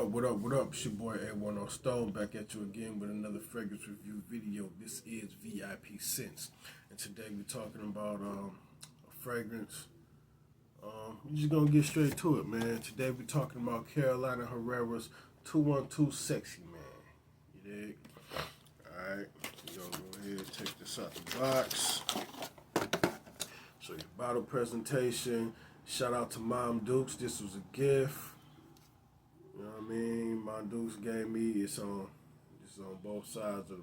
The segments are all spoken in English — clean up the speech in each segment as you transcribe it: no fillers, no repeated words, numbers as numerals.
what up? It's your boy A1 on Stone back at you again with another fragrance review video. This is VIP Scents. And today we're talking about a fragrance. We're just gonna get straight to it, man. Today we're talking about Carolina Herrera's 212 Sexy Man. You dig? Alright, we're gonna go ahead and take this out the box. So your bottle presentation. Shout out to Mom Dukes. This was a gift. You know what I mean? Mom Dukes gave me. It's on both sides of the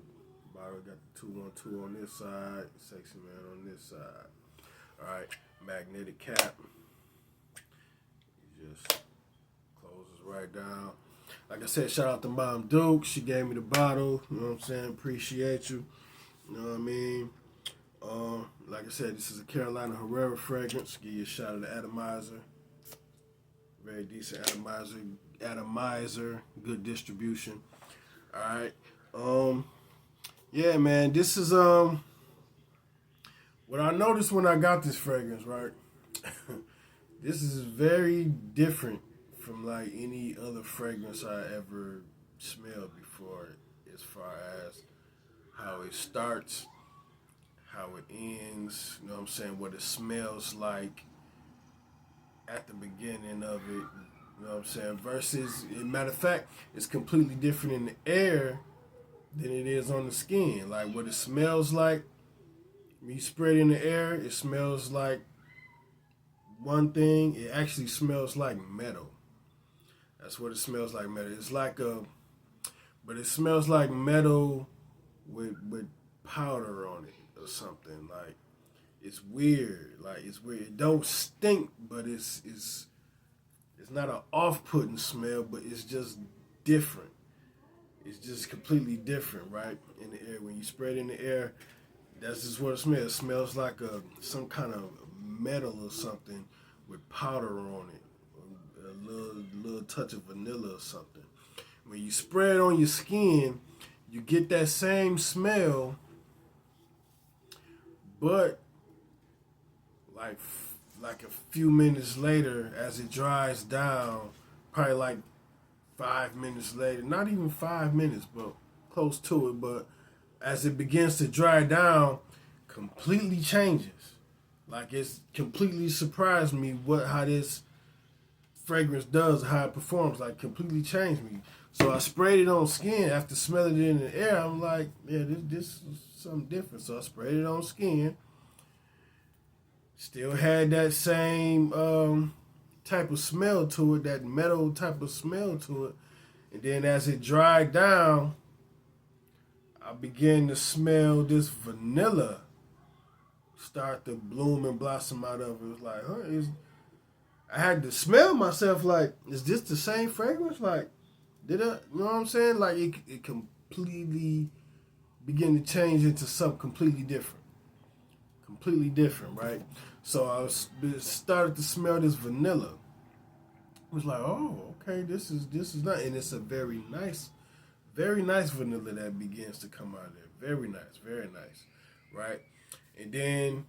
bottle. Got the 212 on this side, Sexy Man on this side. All right, magnetic cap. It just closes right down. Like I said, shout out to Mom Dukes. She gave me the bottle. You know what I'm saying? Appreciate you. You know what I mean? Like I said, this is a Carolina Herrera fragrance. Give you a shot of the atomizer. Very decent atomizer, good distribution. Alright. Yeah, man, this is what I noticed when I got this fragrance, right? This is very different from like any other fragrance I ever smelled before, as far as how it starts, how it ends, you know what I'm saying, what it smells like at the beginning of it, you know what I'm saying, versus, matter of fact, it's completely different in the air than it is on the skin. Like what it smells like, when you spray it in the air, it smells like one thing, it actually smells like metal. That's what it smells like, metal. It's like but it smells like metal with powder on it or something. Like, it's weird. Like, it's weird. It don't stink, but it's not an off-putting smell, but it's just different. It's just completely different, right? In the air. When you spray it in the air, that's just what it smells. It smells like some kind of metal or something with powder on it. A little touch of vanilla or something. When you spray it on your skin, you get that same smell, but like a few minutes later, as it dries down, probably like 5 minutes later, not even 5 minutes, but close to it, but as it begins to dry down, completely changes. Like, it's completely surprised me how this fragrance does, how it performs. Like, completely changed me. So I sprayed it on skin. After smelling it in the air, I'm like, yeah, this is something different. So I sprayed it on skin. Still had that same type of smell to it, that metal type of smell to it. And then as it dried down, I began to smell this vanilla start to bloom and blossom out of it. It was like, I had to smell myself like, is this the same fragrance? Like, you know what I'm saying? Like, it completely began to change into something completely different. Completely different, right? So I started to smell this vanilla. I was like, oh, okay, this is nice. And it's a very nice vanilla that begins to come out of there. Very nice, right? And then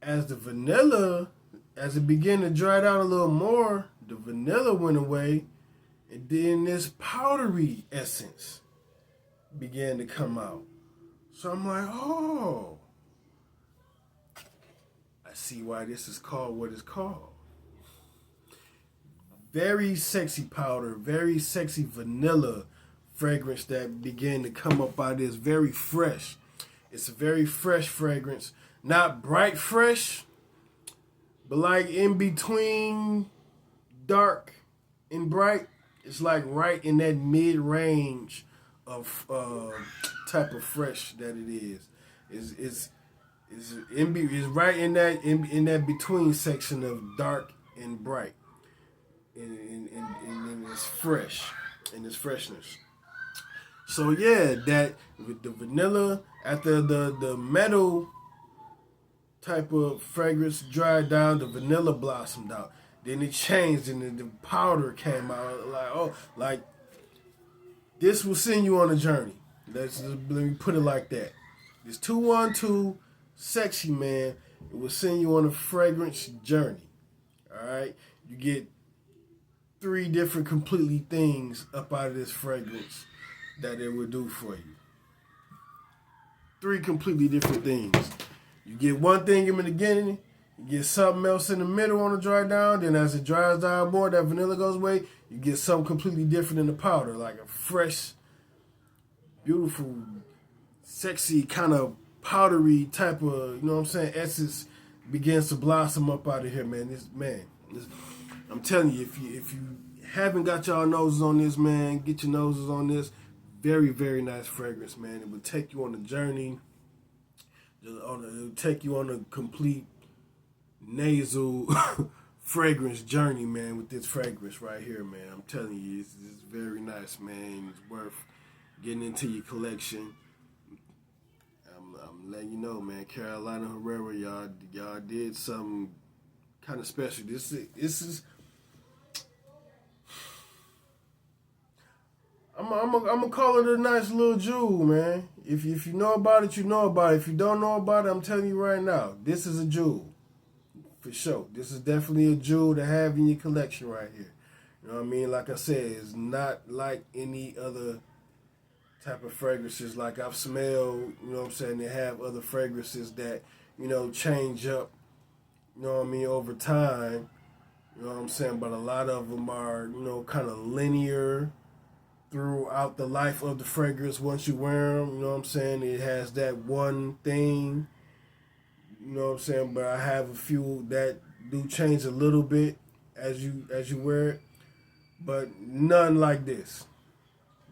as it began to dry out a little more, the vanilla went away, and then this powdery essence began to come out. So I'm like, oh, I see why this is called what it's called. Very sexy powder, very sexy vanilla fragrance that began to come up out of this. Very fresh. It's a very fresh fragrance. Not bright fresh, but like in between dark and bright. It's like right in that mid-range of type of fresh that it is. It's right in that between section of dark and bright. And it's fresh, and its freshness. So yeah, that with the vanilla, after the metal type of fragrance dried down, the vanilla blossomed out. Then it changed, and then the powder came out. Like, oh, like this will send you on a journey. Let me put it like that. This 212 Sexy Man, it will send you on a fragrance journey. All right, you get three different completely things up out of this fragrance that it will do for you. Three completely different things. You get one thing in the beginning, you get something else in the middle on the dry down, then as it dries down more, that vanilla goes away, you get something completely different in the powder, like a fresh, beautiful, sexy, kind of powdery type of, essence begins to blossom up out of here, man. I'm telling you, if you haven't got y'all noses on this, man, get your noses on this. Very, very nice fragrance, man. It will take you on a journey. It'll take you on a complete nasal fragrance journey, man, with this fragrance right here, man. I'm telling you, it's very nice, man. It's worth getting into your collection. I'm letting you know, man. Carolina Herrera, y'all did something kind of special. This is. I'm gonna call it a nice little jewel, man. If you know about it, you know about it. If you don't know about it, I'm telling you right now, this is a jewel. For sure. This is definitely a jewel to have in your collection right here. You know what I mean? Like I said, it's not like any other type of fragrances like I've smelled, you know what I'm saying? They have other fragrances that, change up, you know what I mean, over time. You know what I'm saying? But a lot of them are, kind of linear throughout the life of the fragrance once you wear them. You know what I'm saying? It has that one thing, you know what I'm saying? But I have a few that do change a little bit as you wear it. But none like this.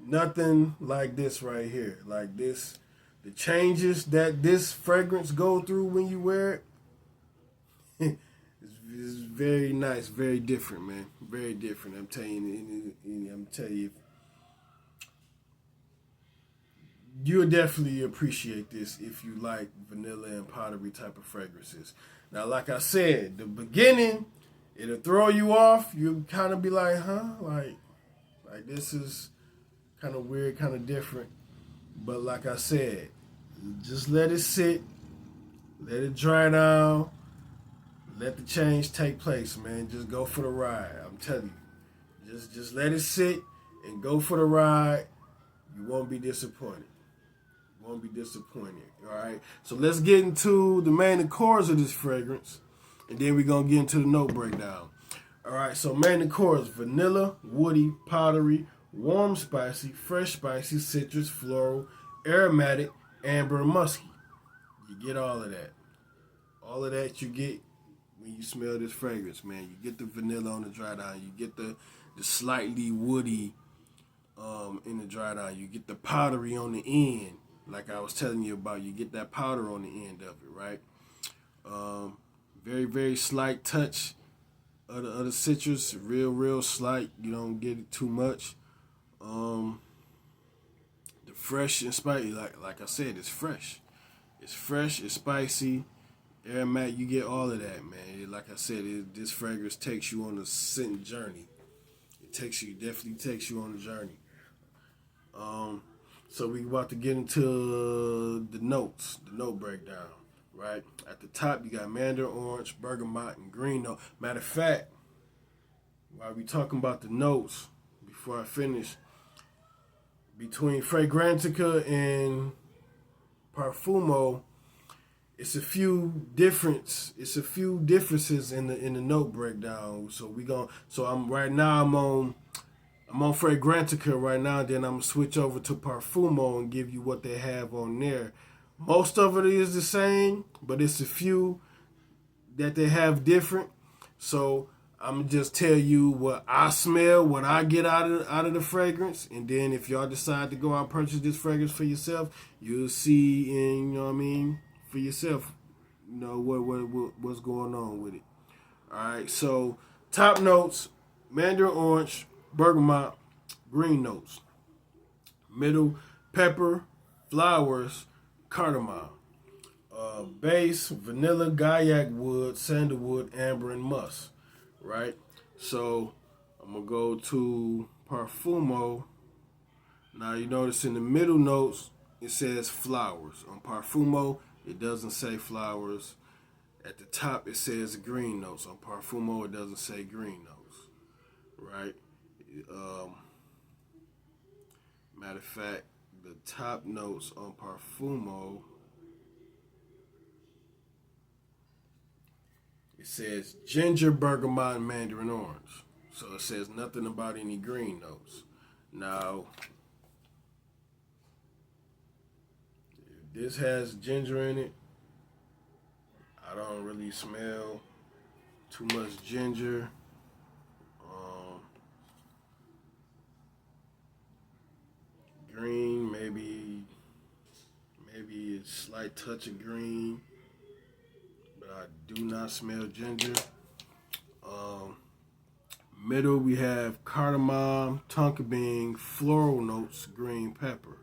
Nothing like this right here. Like this, the changes that this fragrance go through when you wear it, it's very nice, very different, man. Very different. I'm telling you, you'll definitely appreciate this if you like vanilla and powdery type of fragrances. Now, like I said, the beginning, it'll throw you off. You'll kind of be like, huh? Like this is kind of weird, kind of different. But like I said, just let it sit. Let it dry down. Let the change take place, man. Just go for the ride. I'm telling you. Just let it sit and go for the ride. You won't be disappointed. Won't be disappointed. All right. So let's get into the main accords of this fragrance, and then we're gonna get into the note breakdown. All right. So main accords: vanilla, woody, powdery, warm, spicy, fresh, spicy, citrus, floral, aromatic, amber, and musky. You get all of that. All of that you get when you smell this fragrance, man. You get the vanilla on the dry down. You get the slightly woody in the dry down. You get the powdery on the end. Like I was telling you about, you get that powder on the end of it, right? Very, very slight touch of the citrus, real slight. You don't get it too much. The fresh and spicy, like I said, it's fresh. It's fresh, it's spicy, aromatic. You get all of that, man. Like I said, this fragrance takes you on a scent journey. It definitely takes you on a journey. So we about to get into the notes, the note breakdown, right? At the top, you got mandarin orange, bergamot, and green note. Matter of fact, while we talking about the notes, before I finish, between Fragrantica and Parfumo, it's a few differences in the note breakdown. I'm on Fragrantica right now, then I'm going to switch over to Parfumo and give you what they have on there. Most of it is the same, but it's a few that they have different. So I'm going to just tell you what I smell, what I get out of the fragrance. And then if y'all decide to go out and purchase this fragrance for yourself, you'll see, and you know what I mean, for yourself, you know, what's going on with it. All right, so top notes, mandarin orange, bergamot, green notes. Middle, pepper, flowers, cardamom. Base, vanilla, gaiac wood, sandalwood, amber, and musk. Right? So I'm going to go to Parfumo. Now you notice in the middle notes, it says flowers. On Parfumo, it doesn't say flowers. At the top, it says green notes. On Parfumo, it doesn't say green notes. Right? Matter of fact, the top notes on Parfumo, it says ginger, bergamot, and mandarin orange. So it says nothing about any green notes. Now, if this has ginger in it, I don't really smell too much ginger. Green, maybe a slight touch of green, but I do not smell ginger. Middle, we have cardamom, tonka bean, floral notes, green pepper.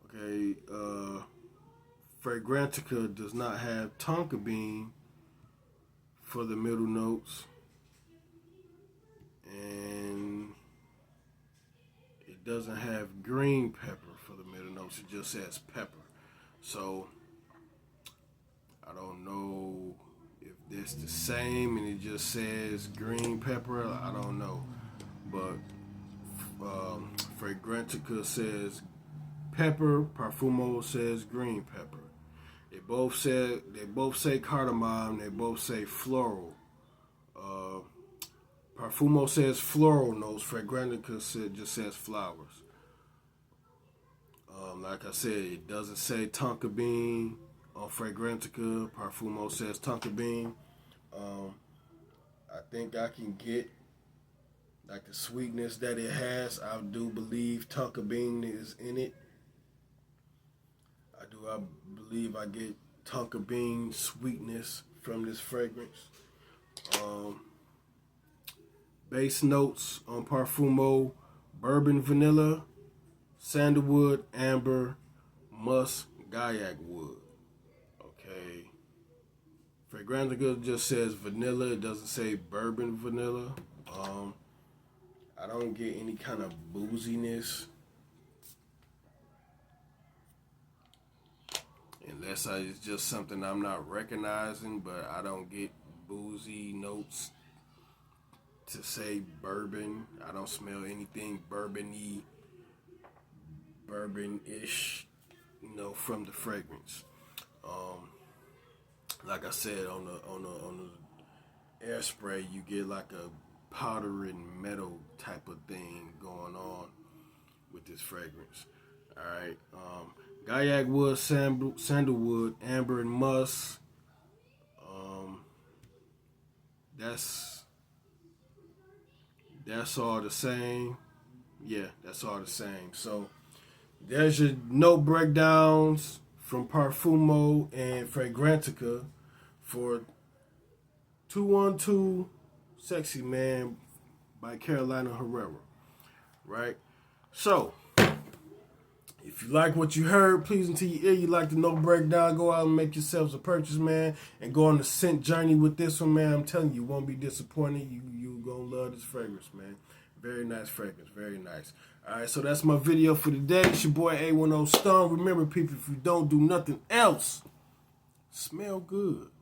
Okay, Fragrantica does not have tonka bean for the middle notes, and it doesn't have green pepper for the middle notes. It just says pepper. So I don't know if it's the same and it just says green pepper. I don't know, but Fragrantica says pepper. Parfumo says green pepper. They both say cardamom. They both say floral. Parfumo says floral notes. Fragrantica just says flowers. Like I said, it doesn't say tonka bean on Fragrantica. Parfumo says tonka bean. I think I can get like the sweetness that it has. I do believe tonka bean is in it. I believe I get tonka bean sweetness from this fragrance. Base notes on Parfumo: bourbon vanilla, sandalwood, amber, musk, gaiac wood. Okay. Fragrantica just says vanilla. It doesn't say bourbon vanilla. I don't get any kind of booziness. Unless it's just something I'm not recognizing, but I don't get boozy notes to say bourbon. I don't smell anything bourbon-y, bourbon-ish, from the fragrance. Like I said, on the air spray, you get like a powder and metal type of thing going on with this fragrance. All right. Gaiac wood, sandalwood, amber, and musk. That's all the same. Yeah, that's all the same. So there's your note breakdowns from Parfumo and Fragrantica for 212 Sexy Man by Carolina Herrera. Right? So if you like what you heard, please into your ear, you like the note breakdown, go out and make yourselves a purchase, man, and go on the scent journey with this one, man. I'm telling you, you won't be disappointed. You gonna love this fragrance, man. Very nice fragrance, very nice. All right, so that's my video for today. It's your boy A10 Stone. Remember, people, if you don't do nothing else, smell good.